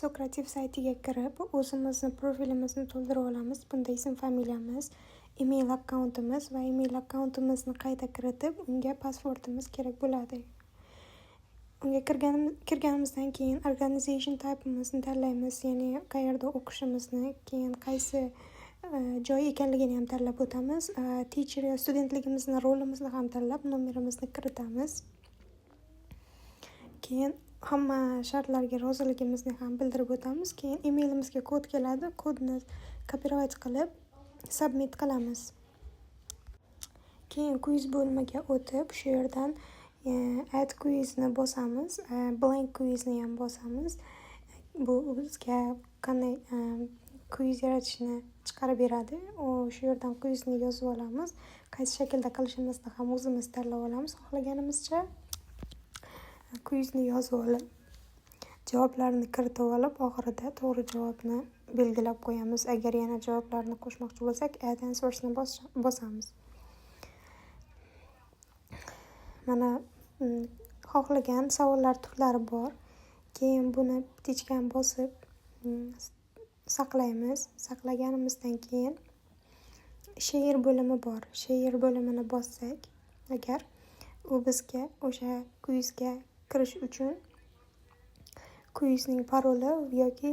Sokrativ saytiga kirib, o'zimizni profilimizni to'ldirib olamiz. Bunda ism familiyamiz, email akkauntimiz va email akkauntimizni qayta kiritib, unga passwordimiz kerak bo'ladi. Unga kirganimizdan keyin organization type'imizni tanlaymiz, ya'ni qayerda o'qishimizni, keyin qaysi joy ekanligini ham tanlab o'tamiz. Teacher yo studentligimizni rolimizni ham tanlab, nomerimizni kiritamiz. Keyin hamma shartlarga roziligimizni ham bildirib o'tamiz. Keyin emailimizga kod keladi. Kodni copyright qilib submit qilamiz. Keyin quiz bo'limiga o'tib, shu yerdan add quiz'ni bosamiz. Blank quiz'ni ham bosamiz. Bu bizga qanday quiz yaratishni chiqarib beradi. Shu yerdan quiz'ni yozib olamiz. Qaysi shaklda qilishimizni ham o'zimiz tanlab olamiz xohlaganimizcha. Quiz'ni yozib olib, javoblarni kiritib olib, oxirida to'g'ri javobni belgilab qo'yamiz. Agar yana javoblarni qo'shmoqchi bo'lsak, add answers'ni bosamiz. Mana xohlagan savollar turlari bor. Keyin buni ptichkani bosib saqlaymiz. Saqlaganimizdan keyin she'r bo'limi bor. She'r bo'limini bossak, agar u bizga o'sha quizga kirish uchun quizning paroli yoki